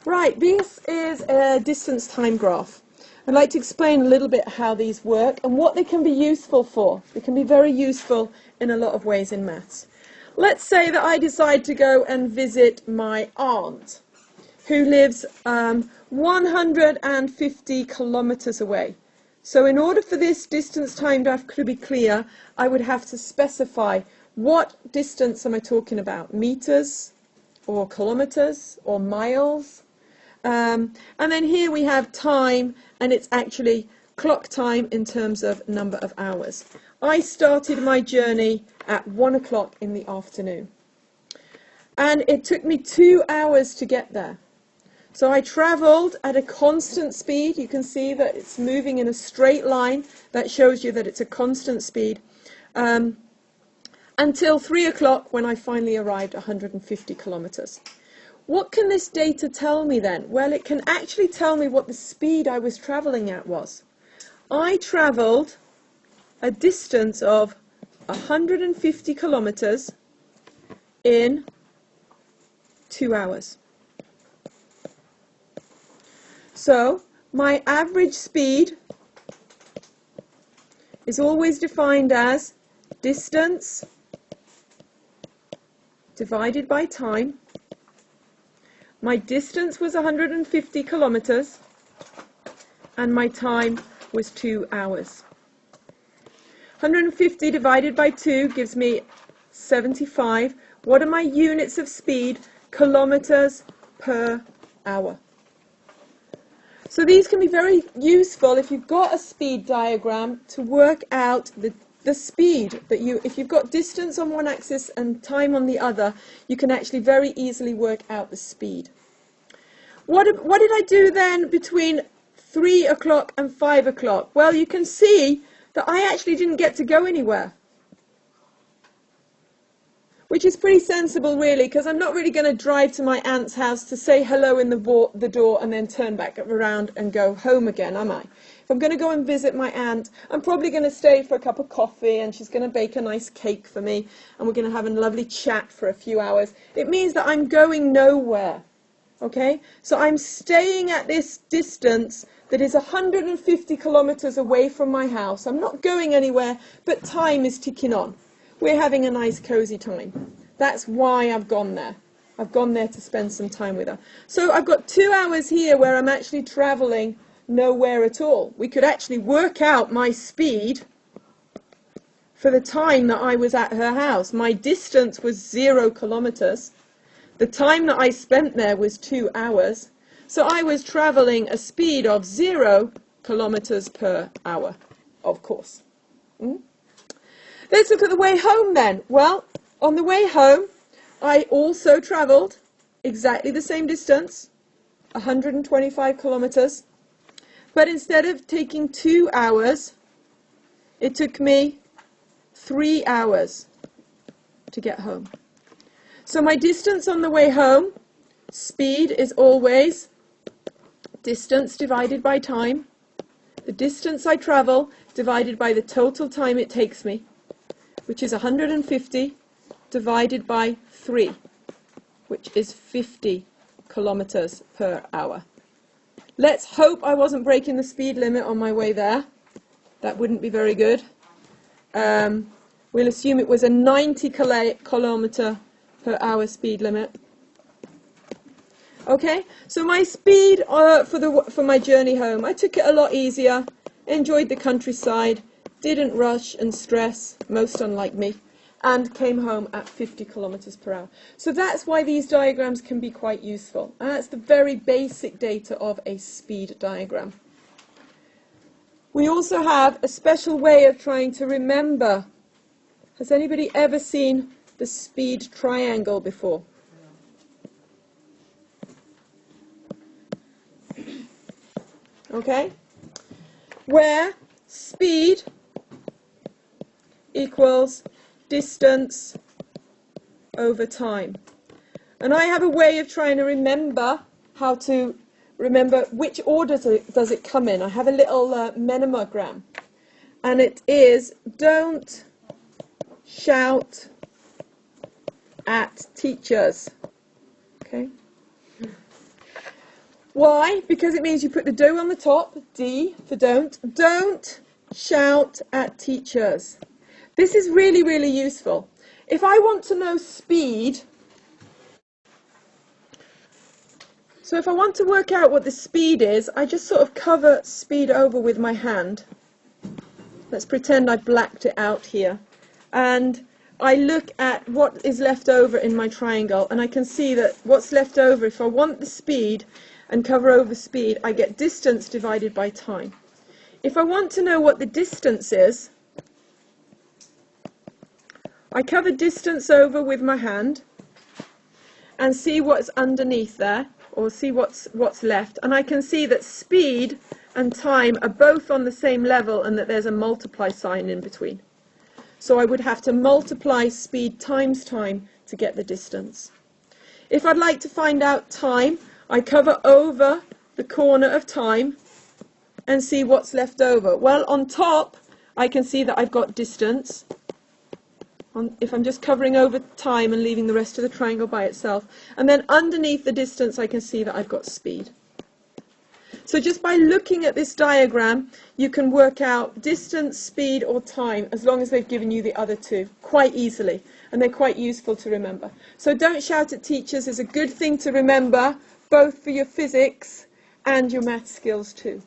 Right, this is a distance time graph. I'd like to explain a little bit how these work and what they can be useful for. They can be very useful in a lot of ways in maths. Let's say that I decide to go and visit my aunt, who lives 150 kilometers away. So in order for this distance time graph to be clear, I would have to specify what distance am I talking about, meters or kilometers or miles. And then here we have time, and it's actually clock time in terms of number of hours. I started my journey at 1 o'clock in the afternoon. And it took me 2 hours to get there. So I travelled at a constant speed. You can see that it's moving in a straight line. That shows you that it's a constant speed. Until 3 o'clock, when I finally arrived 150 kilometres. What can this data tell me then? Well, it can actually tell me what the speed I was travelling at was. I travelled a distance of 150 kilometres in 2 hours. So my average speed is always defined as distance divided by time. My distance was 150 kilometres and my time was 2 hours. 150 divided by 2 gives me 75. What are my units of speed? Kilometres per hour. So these can be very useful if you've got a speed diagram to work out the speed that if you've got distance on one axis and time on the other, you can actually very easily work out the speed. What did I do then between 3 o'clock and 5 o'clock? Well, you can see that I actually didn't get to go anywhere. Which is pretty sensible, really, because I'm not really going to drive to my aunt's house to say hello in the door and then turn back around and go home again, am I? If I'm going to go and visit my aunt, I'm probably going to stay for a cup of coffee and she's going to bake a nice cake for me and we're going to have a lovely chat for a few hours. It means that I'm going nowhere, okay? So I'm staying at this distance that is 150 kilometers away from my house. I'm not going anywhere, but time is ticking on. We're having a nice cozy time. That's why I've gone there. I've gone there to spend some time with her. So I've got 2 hours here where I'm actually travelling nowhere at all. We could actually work out my speed for the time that I was at her house. My distance was 0 kilometres. The time that I spent there was 2 hours. So I was travelling a speed of 0 kilometres per hour, of course. Let's look at the way home then. Well, on the way home, I also travelled exactly the same distance, 125 kilometres. But instead of taking 2 hours, it took me 3 hours to get home. So my distance on the way home, speed is always distance divided by time. The distance I travel divided by the total time it takes me, which is 150 divided by 3, which is 50 kilometers per hour. Let's hope I wasn't breaking the speed limit on my way there. That wouldn't be very good. We'll assume it was a 90 kilometer per hour speed limit. Okay, so my speed for my journey home, I took it a lot easier, enjoyed the countryside, didn't rush and stress, most unlike me, and came home at 50 kilometers per hour. So that's why these diagrams can be quite useful. And that's the very basic data of a speed diagram. We also have a special way of trying to remember. Has anybody ever seen the speed triangle before? Okay? Where speed equals distance over time. And I have a way of trying to remember how to remember which order does it come in. I have a little mnemogram. And it is, don't shout at teachers. Okay? Why? Because it means you put the do on the top, D for don't. Don't shout at teachers. This is really, really useful. If I want to know speed, so if I want to work out what the speed is, I just sort of cover speed over with my hand. Let's pretend I blacked it out here. And I look at what is left over in my triangle, and I can see that what's left over, if I want the speed and cover over speed, I get distance divided by time. If I want to know what the distance is, I cover distance over with my hand and see what's underneath there, or see what's left, and I can see that speed and time are both on the same level and that there's a multiply sign in between. So I would have to multiply speed times time to get the distance. If I'd like to find out time, I cover over the corner of time and see what's left over. Well, on top I can see that I've got distance. If I'm just covering over time and leaving the rest of the triangle by itself. And then underneath the distance I can see that I've got speed. So just by looking at this diagram, you can work out distance, speed or time, as long as they've given you the other two, quite easily. And they're quite useful to remember. So don't shout at teachers is a good thing to remember, both for your physics and your math skills too.